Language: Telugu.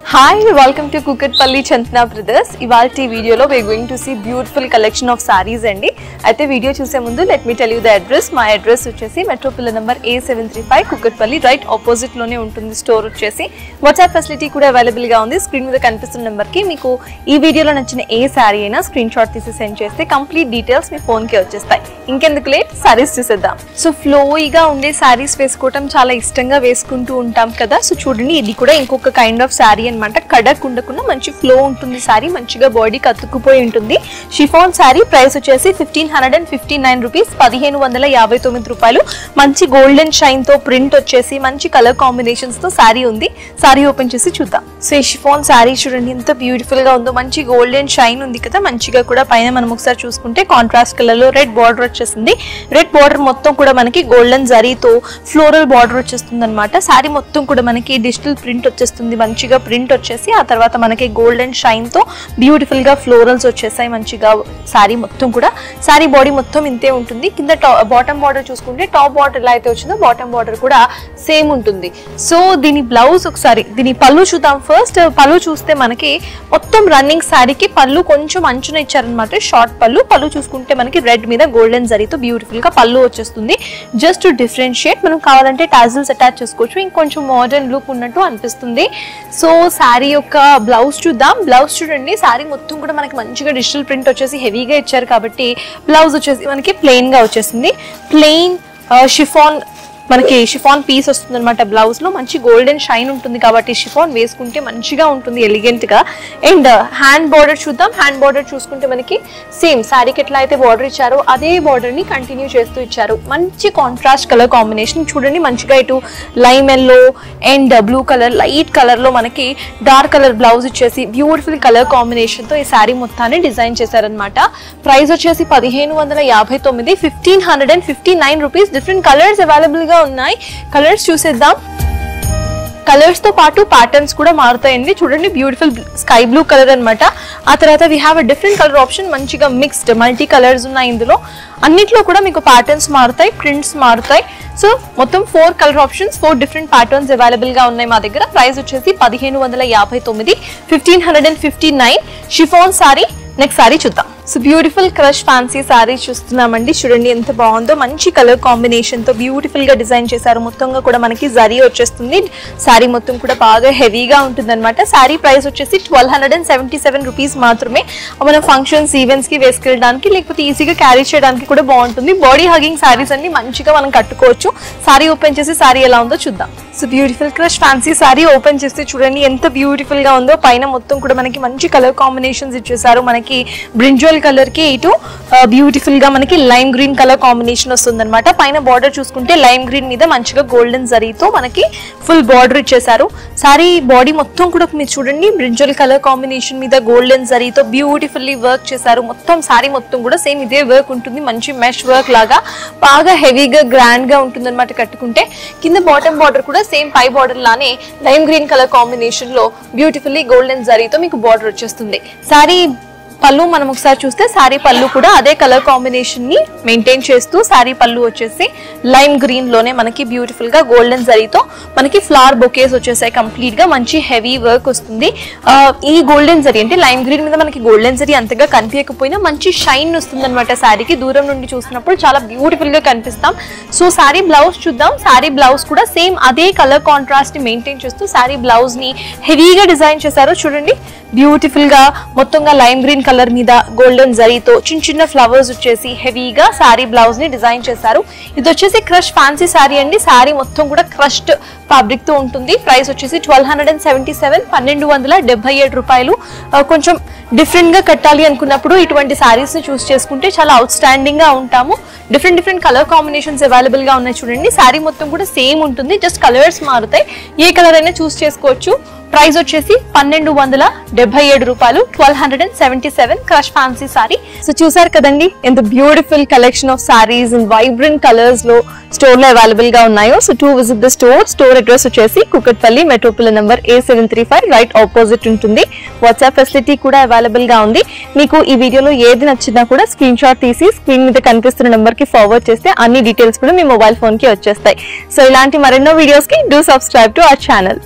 Hi, welcome to Kukatpalli Chantana Brothers. Ivalti video lo we are going to see beautiful collection of sarees andi. Aithe video chuse mundu let me tell you the address. My address vachesi Metro Pillar number A735 Kukatpalli, right opposite lone untundi store vachesi. WhatsApp facility kuda available ga undi. Screen మీద కనిపిస్తున్న నెంబర్ కి మీకు ఈ వీడియోలో నచ్చిన ఏ సారీ అయినా స్క్రీన్ షాట్ తీసి సెండ్ చేస్తే కంప్లీట్ డీటెయిల్స్ మీ ఫోన్ కి వచ్చేస్తాయి. ఇంకెందుకు లేట్ సారీస్ చూసేద్దాం. సో ఫ్లోయిగా ఉండే సారీస్ వేసుకోవడం చాలా ఇష్టంగా వేసుకుంటూ ఉంటాం కదా. సో చూడండి ఇది కూడా ఇంకొక కైండ్ ఆఫ్ సారీ అన్నమాట. కడక్ ఉండకుండా మంచి ఫ్లో ఉంటుంది సారీ, మంచిగా బాడీ కత్తుకుపోయి ఉంటుంది. షిఫాన్ సారీ ప్రైస్ వచ్చేసి 1559 రూపీస్, 1559 రూపాయలు. మంచి గోల్డెన్ షైన్ తో ప్రింట్ వచ్చేసి మంచి కలర్ కాంబినేషన్స్ తో సారీ ఉంది. సారీ ఓపెన్ చేసి చూద్దాం. సో ఈ షిఫాన్ సారీ చూడండి ఎంత బ్యూటిఫుల్ గా ఉందో. మంచి గోల్డెన్ షైన్ ఉంది కదా, మంచిగా కూడా పైన మనం ఒకసారి చూసుకుంటే కాంట్రాస్ట్ కలర్ లో రెడ్ బార్డర్ వచ్చేసింది. రెడ్ బార్డర్ మొత్తం కూడా మనకి గోల్డెన్ జరీతో ఫ్లోరల్ బార్డర్ వచ్చేస్తుంది అనమాట. సారీ మొత్తం కూడా మనకి డిజిటల్ ప్రింట్ వచ్చేస్తుంది. మంచిగా ప్రింట్ వచ్చేసి ఆ తర్వాత మనకి గోల్డెన్ షైన్ తో బ్యూటిఫుల్ గా ఫ్లోరల్స్ వచ్చేసాయి మంచిగా. సారీ మొత్తం కూడా సారీ బాడీ మొత్తం ఇంతే ఉంటుంది. కింద బాటమ్ బార్డర్ చూసుకుంటే టాప్ బార్డర్ ఎలా అయితే వచ్చిందో బాటమ్ బార్డర్ కూడా సేమ్ ఉంటుంది. సో దీని బ్లౌజ్ ఒకసారి దీని పళ్ళు చూద్దాం. ఫస్ట్ పళ్ళు చూస్తే మనకి మొత్తం రన్నింగ్ సారీకి పళ్ళు కొంచెం అంచున ఇచ్చారనమాట. షార్ట్ పళ్ళు చూసుకుంటే మనకి రెడ్ మీద గోల్డెన్ జరీతో బ్యూటిఫుల్ గా పళ్ళు వచ్చేస్తుంది. జస్ట్ టు డిఫరెన్షియేట్ మనం కావాలంటే టాజిల్స్ అటాచ్ చేసుకోవచ్చు, ఇంకొంచెం మోడర్న్ లుక్ ఉన్నట్టు అనిపిస్తుంది. సో సారీ యొక్క బ్లౌజ్ చూద్దాం. బ్లౌజ్ చూడండి, సారీ మొత్తం కూడా మనకి మంచిగా డిజిటల్ ప్రింట్ వచ్చేసి హెవీగా ఇచ్చారు కాబట్టి బ్లౌజ్ వచ్చేసి మనకి ప్లెయిన్ గా వచ్చేసింది. ప్లెయిన్ షిఫాన్ మనకి షిఫాన్ పీస్ వస్తుంది అనమాట. బ్లౌజ్ లో మంచి గోల్డెన్ షైన్ ఉంటుంది కాబట్టి షిఫాన్ వేసుకుంటే మంచిగా ఉంటుంది, ఎలిగెంట్ గా. అండ్ హ్యాండ్ బార్డర్ చూద్దాం. హ్యాండ్ బార్డర్ చూసుకుంటే మనకి సేమ్ సారీకి ఎట్లా అయితే బార్డర్ ఇచ్చారో అదే బార్డర్ ని కంటిన్యూ చేస్తూ ఇచ్చారు. మంచి కాంట్రాస్ట్ కలర్ కాంబినేషన్ చూడండి. మంచిగా ఇటు lime yellow and blue colour, light colour లో మనకి డార్క్ కలర్ బ్లౌజ్ ఇచ్చేసి బ్యూటిఫుల్ కలర్ కాంబినేషన్ తో ఈ సారీ మొత్తాన్ని డిజైన్ చేశారనమాట. ప్రైస్ వచ్చేసి 1559, 1559 రూపీస్. డిఫరెంట్ కలర్స్ అవైలబుల్ గా ఉన్నాయి. కలర్స్ చూసేద్దాం. కలర్స్ తో పాటు ప్యాటర్న్స్ కూడా మారుతాయండి. చూడండి బ్యూటిఫుల్ స్కై బ్లూ కలర్ అనమాట. ఆ తర్వాత we have a different colour option, మంచిగా మిక్స్డ్ మల్టీ కలర్స్ ఉన్నాయి ఇందులో. అన్నిట్లో కూడా మీకు ప్యాటర్న్స్ మారుతాయి, ప్రింట్స్ మారుతాయి. సో మొత్తం 4 colour options, 4 different patterns available గా ఉన్నాయి మా దగ్గర. ప్రైస్ వచ్చేసి 1559, 1559 షిఫాన్ సారీ. నెక్స్ట్ సారీ చూద్దాం. So beautiful crush fancy sorry చూస్తున్నామండి. చూడండి ఎంత బాగుందో. మంచి కలర్ కాంబినేషన్ తో బ్యూటిఫుల్ గా డిజైన్ చేశారు. మొత్తంగా కూడా మనకి జరీ వచ్చేస్తుంది. సారీ మొత్తం కూడా బాగా హెవీగా ఉంటుంది అనమాట. సారీ ప్రైస్ వచ్చేసి 1277 రూపీస్ మాత్రమే. మన ఫంక్షన్స్ ఈవెంట్స్ కి వేసుకెళ్ళడానికి లేకపోతే ఈజీగా క్యారీ చేయడానికి కూడా బాగుంటుంది. బాడీ హగింగ్ సారీస్ అన్ని మంచిగా మనం కట్టుకోవచ్చు. సారీ ఓపెన్ చేసి సారీ ఎలా ఉందో చూద్దాం. So beautiful crush fancy sorry open చేస్తే చూడండి ఎంత బ్యూటిఫుల్ గా ఉందో. పైన మొత్తం కూడా మనకి మంచి కలర్ కాంబినేషన్స్ ఇచ్చేసారు. మనకి బ్రింజోల్ కలర్ కి ఇటు బ్యూటిఫుల్ గా మనకి లైమ్ గ్రీన్ కలర్ కాంబినేషన్ వస్తుంది అనమాట. పైన బార్డర్ చూసుకుంటే లైమ్ గ్రీన్ మీద మంచిగా గోల్డెన్ జరీతో మనకి ఫుల్ బార్డర్ ఇచ్చేసారు. సారీ బాడీ మొత్తం కూడా మీరు చూడండి బ్రింజోల్ కలర్ కాంబినేషన్ మీద గోల్డెన్ జరీతో బ్యూటిఫుల్లీ వర్క్ చేశారు. మొత్తం సారీ మొత్తం కూడా సేమ్ ఇదే వర్క్ ఉంటుంది. మంచి మెష్ వర్క్ లాగా బాగా హెవీగా గ్రాండ్ గా ఉంటుంది అనమాట కట్టుకుంటే. కింద బాటమ్ బార్డర్ కూడా సేమ్ పై బార్డర్ లానే లైమ్ గ్రీన్ కలర్ కాంబినేషన్ లో బ్యూటిఫుల్లీ గోల్డెన్ జరీతో మీకు బార్డర్ వచ్చేస్తుంది. సారీ పళ్ళు మనం ఒకసారి చూస్తే సారీ పళ్ళు కూడా అదే కలర్ కాంబినేషన్ ని మెయింటైన్ చేస్తూ సారీ పళ్ళు వచ్చేసి లైమ్ గ్రీన్ లోనే మనకి బ్యూటిఫుల్ గా గోల్డెన్ జరీతో మనకి ఫ్లవర్ బొకేస్ వచ్చేసాయి. కంప్లీట్ గా మంచి హెవీ వర్క్ వస్తుంది. ఈ గోల్డెన్ జరీ అంటే లైమ్ గ్రీన్ మీద మనకి గోల్డెన్ జరీ అంతగా కనిపించకపోయినా మంచి షైన్ వస్తుంది అనమాట. సారీకి దూరం నుండి చూసినప్పుడు చాలా బ్యూటిఫుల్ గా కనిపిస్తాం. సో సారీ బ్లౌజ్ చూద్దాం. సారీ బ్లౌజ్ కూడా సేమ్ అదే కలర్ కాంట్రాస్ట్ ని మెయింటైన్ చేస్తూ సారీ బ్లౌజ్ ని హెవీగా డిజైన్ చేశారు. చూడండి బ్యూటిఫుల్ గా మొత్తంగా లైమ్ గ్రీన్ కలర్ మీద గోల్డెన్ జరీతో చిన్న చిన్న ఫ్లవర్స్ వచ్చేసి హెవీగా సారీ బ్లౌజ్ ని డిజైన్ చేశారు. ఇది వచ్చేసి క్రష్ ఫ్యాన్సీ సారీ అండి. సారీ మొత్తం కూడా క్రష్డ్ ఫ్యాబ్రిక్ తో ఉంటుంది. ప్రైస్ వచ్చేసి 1277, 1277 రూపాయలు. కొంచెం డిఫరెంట్ గా కట్టాలి అనుకున్నప్పుడు ఇటువంటి సారీస్ ని చూస్ చేసుకుంటే చాలా అవుట్ స్టాండింగ్ గా ఉంటాము. డిఫరెంట్ కలర్ కాంబినేషన్స్ అవైలబుల్ గా ఉన్నాయి. చూడండి సారీ మొత్తం కూడా సేమ్ ఉంటుంది, జస్ట్ కలర్స్ మారుతాయి. ఏ కలర్ అయినా చూస్ చేసుకోవచ్చు. ప్రైస్ వచ్చేసి 1277 రూపాయలు, 1277 క్రష్ ఫ్యాన్సీ సారీ. సో చూసారు కదండి ఎంత beautiful collection of saris in vibrant colours లో స్టోర్ లో అవైలబుల్ గా ఉన్నాయో. So to visit the store address వచ్చేసి Kukatpally, metro pillar number A735 right opposite ఉంటుంది. వాట్సాప్ ఫెసిలిటీ కూడా అవైలబుల్ గా ఉంది. మీకు ఈ వీడియోలో ఏది నచ్చినా కూడా స్క్రీన్ షాట్ తీసి స్క్రీన్ మీద కనిపిస్తున్న నంబర్ కి ఫార్వర్డ్ చేస్తే అన్ని డీటెయిల్స్ కూడా మీ మొబైల్ ఫోన్ కి వచ్చేస్తాయి. సో ఇలాంటి మరెన్నో వీడియోస్ కి do subscribe to our channel.